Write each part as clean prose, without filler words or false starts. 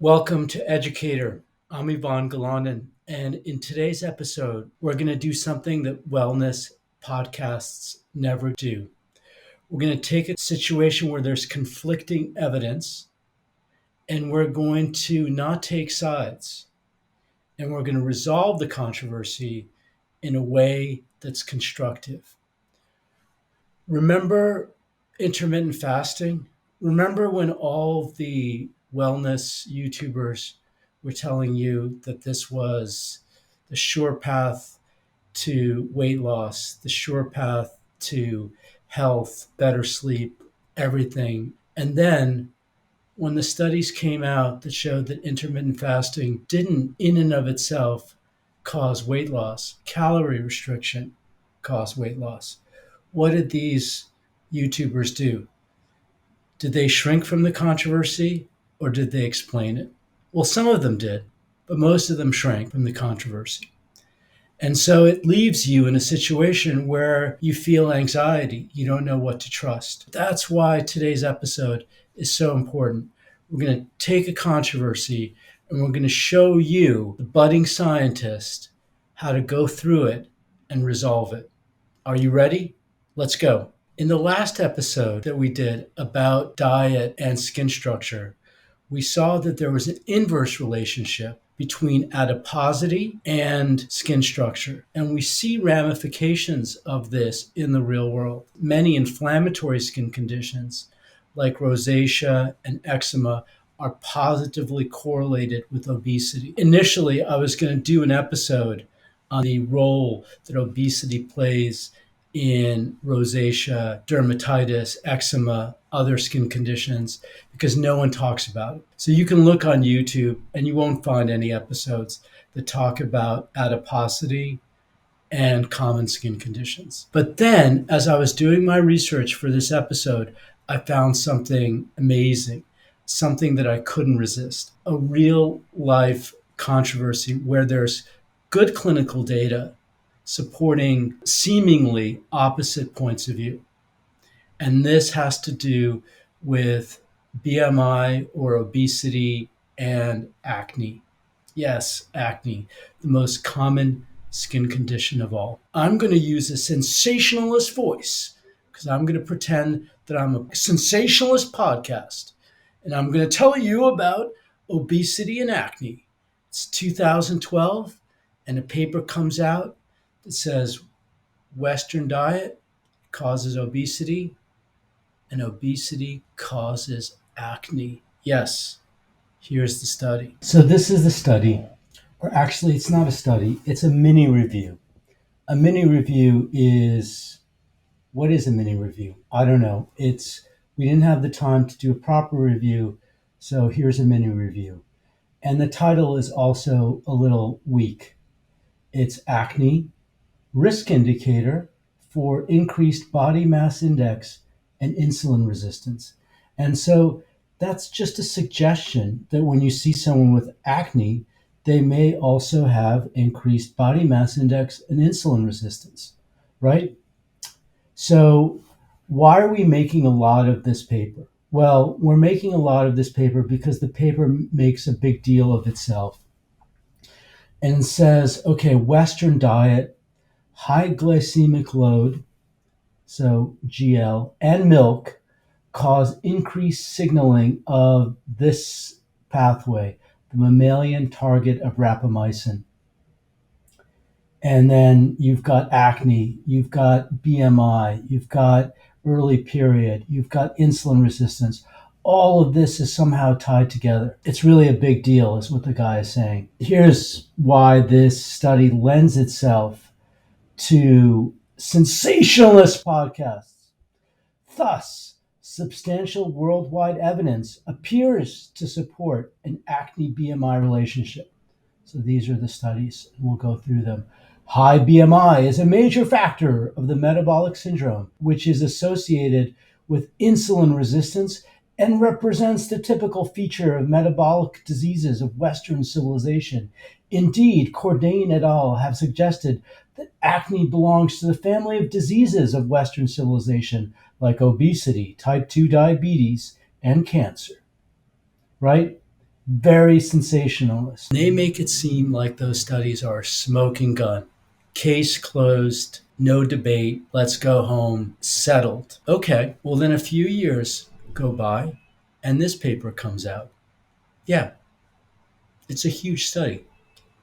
Welcome to Educator. I'm Yvonne Galanin, and in today's episode, we're going to do something that wellness podcasts never do. We're going to take a situation where there's conflicting evidence, and we're going to not take sides, and we're going to resolve the controversy in a way that's constructive. Remember intermittent fasting? Remember when all the wellness YouTubers were telling you that this was the sure path to weight loss, the sure path to health, better sleep, everything. And then when the studies came out that showed that intermittent fasting didn't, in and of itself, cause weight loss, calorie restriction caused weight loss, what did these YouTubers do? Did they shrink from the controversy or did they explain it? Well, some of them did, but most of them shrank from the controversy. And so it leaves you in a situation where you feel anxiety. You don't know what to trust. That's why today's episode is so important. We're going to take a controversy and we're going to show you, the budding scientist, how to go through it and resolve it. Are you ready? Let's go. In the last episode that we did about diet and skin structure, we saw that there was an inverse relationship between adiposity and skin structure. And we see ramifications of this in the real world. Many inflammatory skin conditions like rosacea and eczema are positively correlated with obesity. Initially, I was going to do an episode on the role that obesity plays in rosacea, dermatitis, eczema, other skin conditions, because no one talks about it. So you can look on YouTube and you won't find any episodes that talk about adiposity and common skin conditions. But then, as I was doing my research for this episode, I found something amazing, something that I couldn't resist, a real life controversy where there's good clinical data supporting seemingly opposite points of view. And this has to do with BMI or obesity and acne. Yes, acne, the most common skin condition of all. I'm going to use a sensationalist voice because I'm going to pretend that I'm a sensationalist podcast. And I'm going to tell you about obesity and acne. It's 2012, and a paper comes out that says Western diet causes obesity and obesity causes acne. Yes, here's the study. So this is the study, or actually it's not a study, it's a mini review. A mini review is, what is a mini review? I don't know. We didn't have the time to do a proper review, so here's a mini review. And the title is also a little weak. It's Acne, Risk Indicator for Increased Body Mass Index and Insulin Resistance. And so that's just a suggestion that when you see someone with acne, they may also have increased body mass index and insulin resistance, right? So why are we making a lot of this paper? Well, we're making a lot of this paper because the paper makes a big deal of itself and says, okay, Western diet, high glycemic load, so GL, and milk cause increased signaling of this pathway, the mammalian target of rapamycin. And then you've got acne, you've got BMI, you've got early period, you've got insulin resistance. All of this is somehow tied together. It's really a big deal, is what the guy is saying. Here's why this study lends itself to sensationalist podcasts. Thus, substantial worldwide evidence appears to support an acne BMI relationship. So these are the studies, and we'll go through them. High BMI is a major factor of the metabolic syndrome, which is associated with insulin resistance and represents the typical feature of metabolic diseases of Western civilization. Indeed, Cordain et al. Have suggested that acne belongs to the family of diseases of Western civilization, like obesity, type 2 diabetes, and cancer. Right? very sensationalist. They make it seem like those studies are a smoking gun. Case closed, no debate, let's go home, settled. Okay, well, then a few years go by and this paper comes out. Yeah, it's a huge study,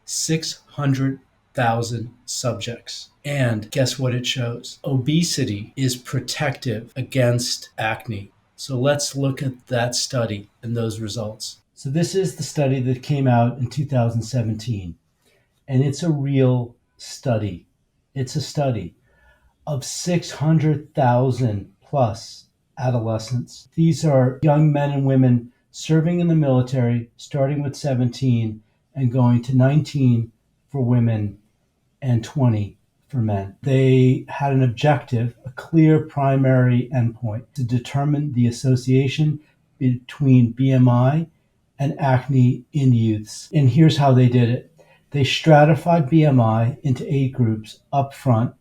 600,000 subjects. And guess what it shows? Obesity is protective against acne. So let's look at that study and those results. So this is the study that came out in 2017, and it's a real study. It's a study of 600,000 plus adolescents. These are young men and women serving in the military, starting with 17 and going to 19 for women and 20 for men. They had an objective, a clear primary endpoint to determine the association between BMI and acne in youths. And here's how they did it. They stratified BMI into 8 groups up front.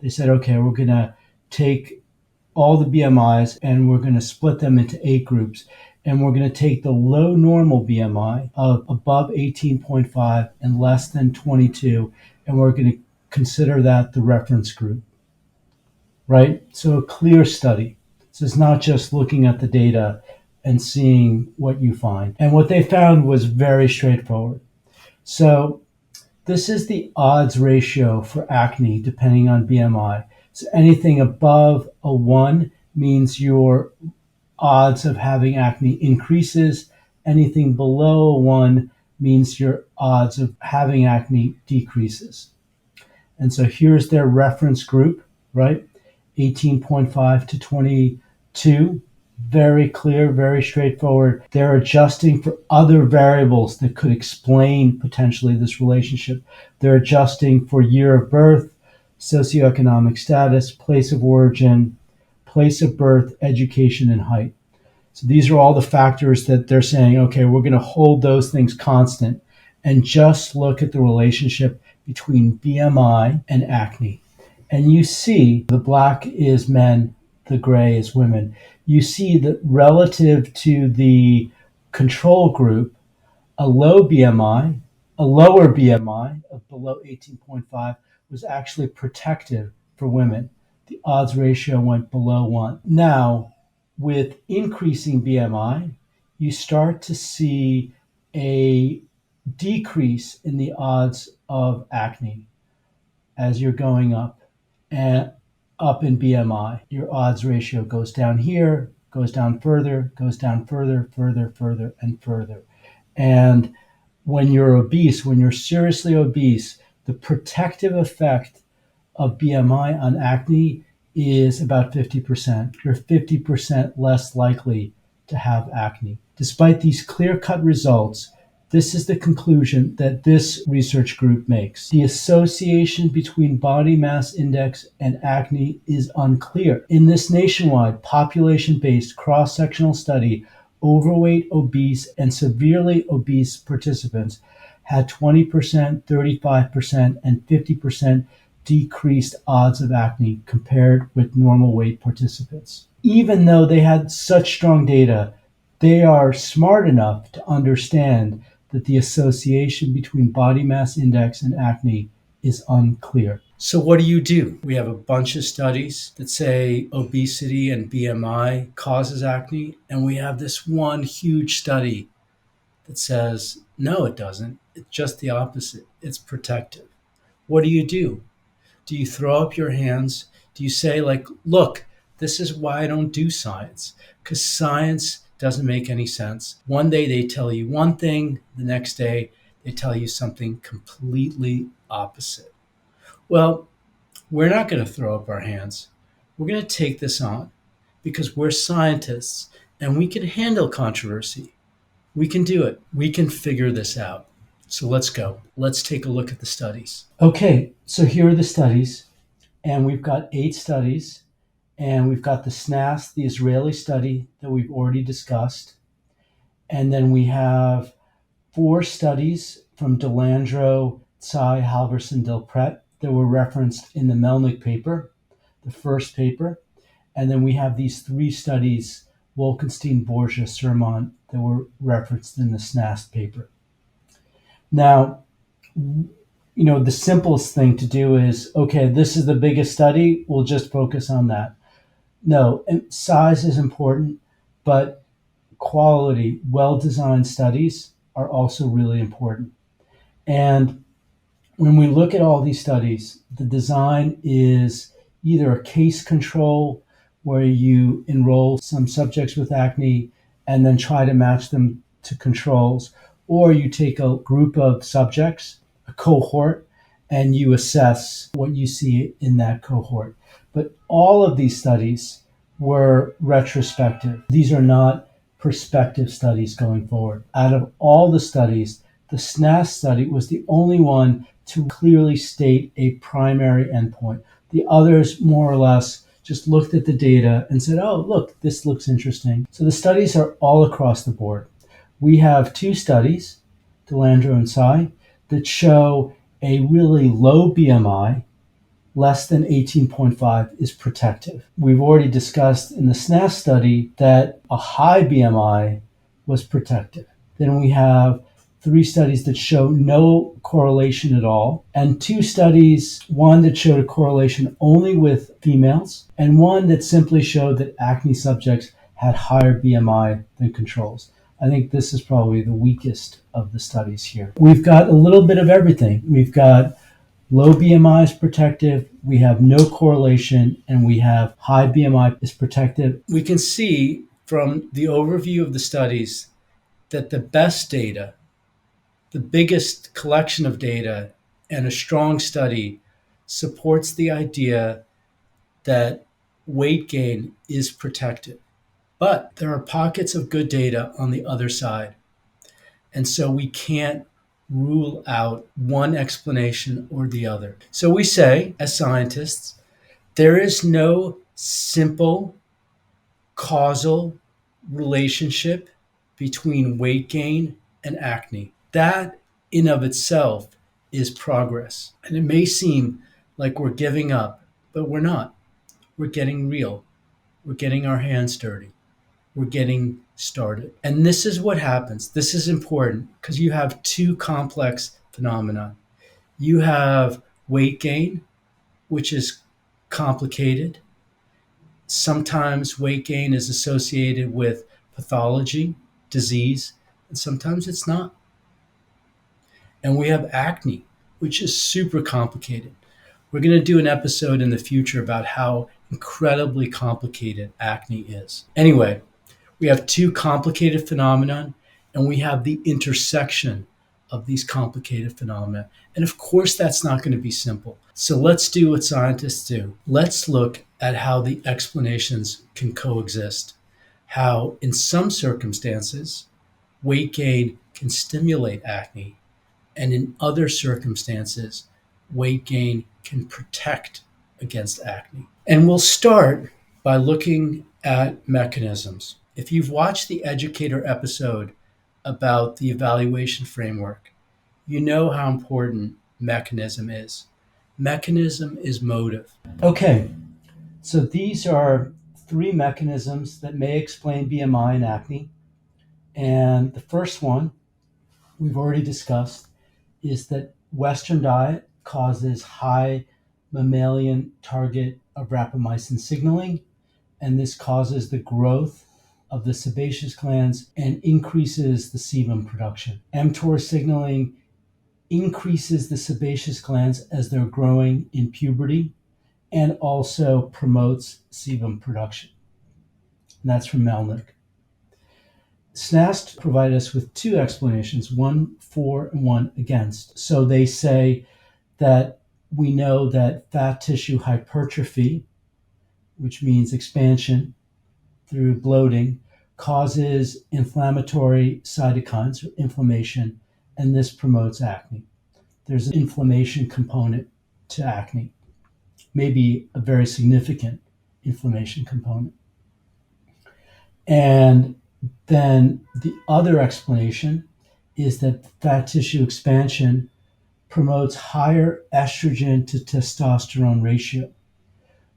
They said, okay, we're going to take all the BMIs and we're going to split them into 8 groups. And we're going to take the low normal BMI of above 18.5 and less than 22, and we're going to consider that the reference group, right? So a clear study. This is not just looking at the data and seeing what you find. And what they found was very straightforward. So this is the odds ratio for acne depending on BMI. So anything above a 1 means your odds of having acne increases. Anything below a 1 means your odds of having acne decreases. And so here's their reference group, right? 18.5 to 22. Very clear, very straightforward. They're adjusting for other variables that could explain potentially this relationship. They're adjusting for year of birth, socioeconomic status, place of origin, place of birth, education, and height. So these are all the factors that they're saying, okay, we're going to hold those things constant and just look at the relationship between BMI and acne. And you see the black is men, the gray is women. You see that relative to the control group, a low BMI, a lower BMI of below 18.5 was actually protective for women. The odds ratio went below 1. Now, with increasing BMI, you start to see a decrease in the odds of acne as you're going up and up in BMI. Your odds ratio goes down here, goes down further, goes down further, further, further, and further. And when you're obese, when you're seriously obese, the protective effect of BMI on acne is about 50%. You're 50% less likely to have acne. Despite these clear-cut results, this is the conclusion that this research group makes. The association between body mass index and acne is unclear. In this nationwide population-based cross-sectional study, overweight, obese, and severely obese participants had 20%, 35%, and 50% decreased odds of acne compared with normal weight participants. Even though they had such strong data, they are smart enough to understand that the association between body mass index and acne is unclear. So what do? We have a bunch of studies that say obesity and BMI causes acne, and we have this one huge study that says, no, it doesn't. It's just the opposite. It's protective. What do? Do you throw up your hands? Do you say, like, look, this is why I don't do science, because science doesn't make any sense. One day they tell you one thing, the next day they tell you something completely opposite. Well, we're not going to throw up our hands. We're going to take this on because we're scientists and we can handle controversy. We can do it. We can figure this out. So let's go. Let's take a look at the studies. Okay, so here are the studies, and we've got 8 studies, and we've got the SNAS, the Israeli study that we've already discussed, and then we have 4 studies from Delandro, Tsai, Halverson, Delpret that were referenced in the Melnick paper, the first paper, and then we have these 3 studies Wolkenstein, Borgia, Sermon that were referenced in the SNAST paper. Now, the simplest thing to do is, okay, this is the biggest study, we'll just focus on that. No, and size is important, but quality, well-designed studies are also really important. And when we look at all these studies, the design is either a case control where you enroll some subjects with acne and then try to match them to controls, or you take a group of subjects, a cohort, and you assess what you see in that cohort. But all of these studies were retrospective. These are not prospective studies going forward. Out of all the studies, the SNAS study was the only one to clearly state a primary endpoint. The others, more or less, just looked at the data and said, oh, look, this looks interesting. So the studies are all across the board. We have two studies, Delandro and Tsai, that show a really low BMI, less than 18.5, is protective. We've already discussed in the SNAS study that a high BMI was protective. Then we have 3 studies that show no correlation at all, and 2 studies, one that showed a correlation only with females, and one that simply showed that acne subjects had higher BMI than controls. I think this is probably the weakest of the studies here. We've got a little bit of everything. We've got low BMI is protective, we have no correlation, and we have high BMI is protective. We can see from the overview of the studies that the best data, the biggest collection of data, and a strong study supports the idea that weight gain is protective. But there are pockets of good data on the other side. And so we can't rule out one explanation or the other. So we say, as scientists, there is no simple causal relationship between weight gain and acne. That in of itself is progress. And it may seem like we're giving up, but we're not. We're getting real. We're getting our hands dirty. We're getting started. And this is what happens. This is important because you have 2 complex phenomena. You have weight gain, which is complicated. Sometimes weight gain is associated with pathology, disease, and sometimes it's not. And we have acne, which is super complicated. We're going to do an episode in the future about how incredibly complicated acne is. Anyway, we have 2 complicated phenomena, and we have the intersection of these complicated phenomena. And of course, that's not going to be simple. So let's do what scientists do. Let's look at how the explanations can coexist. How, in some circumstances, weight gain can stimulate acne, and in other circumstances, weight gain can protect against acne. And we'll start by looking at mechanisms. If you've watched the Educator episode about the evaluation framework, you know how important mechanism is. Mechanism is motive. Okay, so these are 3 mechanisms that may explain BMI and acne. And the first one we've already discussed is that Western diet causes high mammalian target of rapamycin signaling, and this causes the growth of the sebaceous glands and increases the sebum production. mTOR signaling increases the sebaceous glands as they're growing in puberty and also promotes sebum production. And that's from Melnick. SNAST provide us with 2 explanations, one for and one against. So they say that we know that fat tissue hypertrophy, which means expansion through bloating, causes inflammatory cytokines or inflammation, and this promotes acne. There's an inflammation component to acne, maybe a very significant inflammation component. And then the other explanation is that fat tissue expansion promotes higher estrogen to testosterone ratio,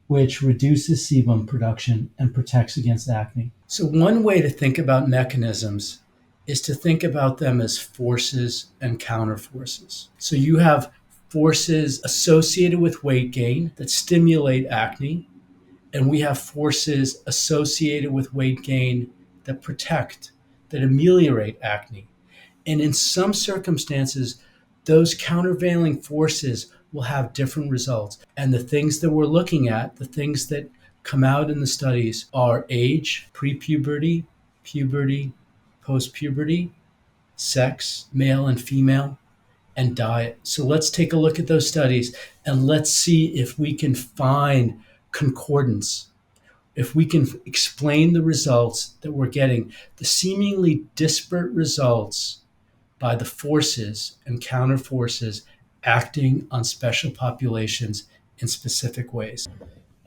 which reduces sebum production and protects against acne. So, one way to think about mechanisms is to think about them as forces and counterforces. So, you have forces associated with weight gain that stimulate acne, and we have forces associated with weight gain that protect, that ameliorate acne. And in some circumstances, those countervailing forces will have different results. And the things that we're looking at, the things that come out in the studies are age, pre-puberty, puberty, post-puberty, sex, male and female, and diet. So let's take a look at those studies and let's see if we can find concordance, if we can explain the results that we're getting, the seemingly disparate results by the forces and counterforces acting on special populations in specific ways.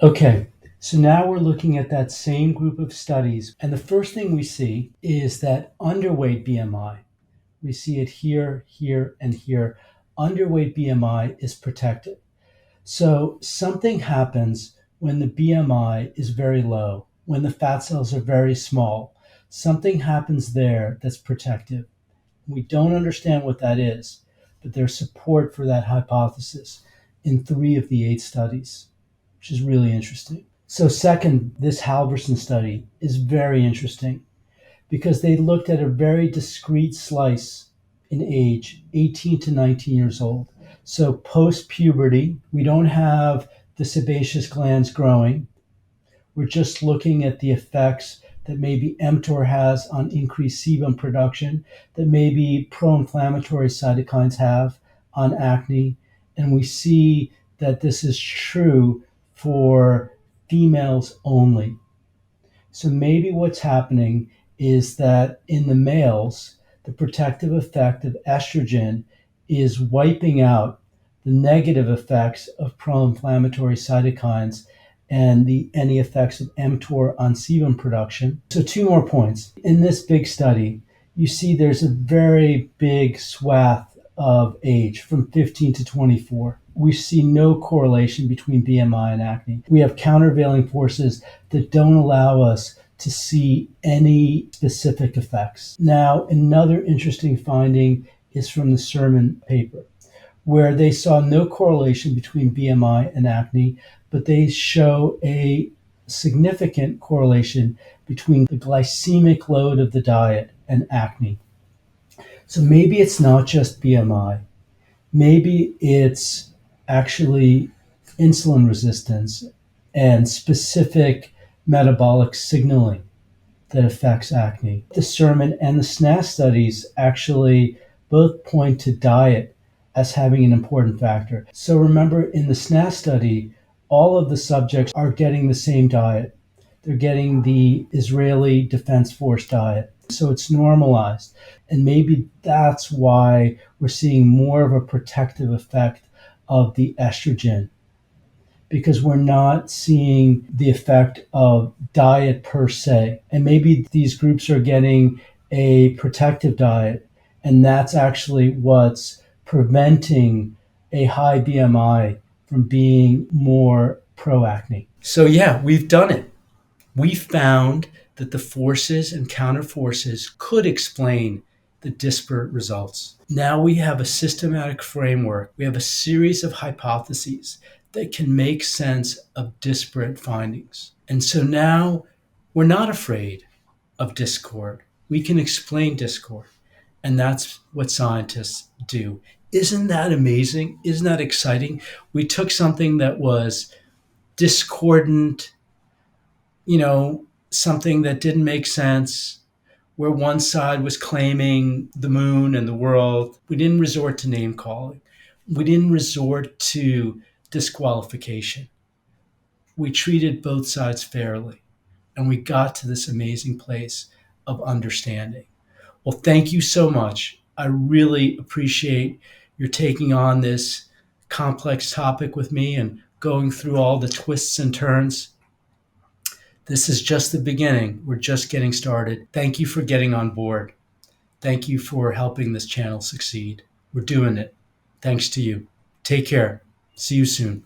Okay, so now we're looking at that same group of studies, and the first thing we see is that underweight BMI, we see it here, here, and here. Underweight BMI is protected. So something happens when the BMI is very low, when the fat cells are very small. Something happens there that's protective. We don't understand what that is, but there's support for that hypothesis in 3 of the 8 studies, which is really interesting. So second, this Halverson study is very interesting because they looked at a very discrete slice in age, 18 to 19 years old. So post-puberty, we don't have the sebaceous glands growing. We're just looking at the effects that maybe mTOR has on increased sebum production, that maybe pro-inflammatory cytokines have on acne. And we see that this is true for females only. So maybe what's happening is that in the males, the protective effect of estrogen is wiping out the negative effects of pro-inflammatory cytokines and any effects of mTOR on sebum production. So 2 more points. In this big study, you see there's a very big swath of age from 15 to 24. We see no correlation between BMI and acne. We have countervailing forces that don't allow us to see any specific effects. Now, another interesting finding is from the Sermon paper, where they saw no correlation between BMI and acne, but they show a significant correlation between the glycemic load of the diet and acne. So maybe it's not just BMI. Maybe it's actually insulin resistance and specific metabolic signaling that affects acne. The Sermon and the SNAS studies actually both point to diet as having an important factor. So remember, in the SNAS study, all of the subjects are getting the same diet. They're getting the Israeli Defense Force diet. So it's normalized. And maybe that's why we're seeing more of a protective effect of the estrogen, because we're not seeing the effect of diet per se. And maybe these groups are getting a protective diet, and that's actually what's preventing a high BMI from being more pro-acne. So yeah, we've done it. We found that the forces and counterforces could explain the disparate results. Now we have a systematic framework. We have a series of hypotheses that can make sense of disparate findings. And so now we're not afraid of discord. We can explain discord. And that's what scientists do. Isn't that amazing? Isn't that exciting? We took something that was discordant, something that didn't make sense, where one side was claiming the moon and the world. We didn't resort to name calling. We didn't resort to disqualification. We treated both sides fairly, and we got to this amazing place of understanding. Well, thank you so much. I really appreciate your taking on this complex topic with me and going through all the twists and turns. This is just the beginning. We're just getting started. Thank you for getting on board. Thank you for helping this channel succeed. We're doing it. Thanks to you. Take care. See you soon.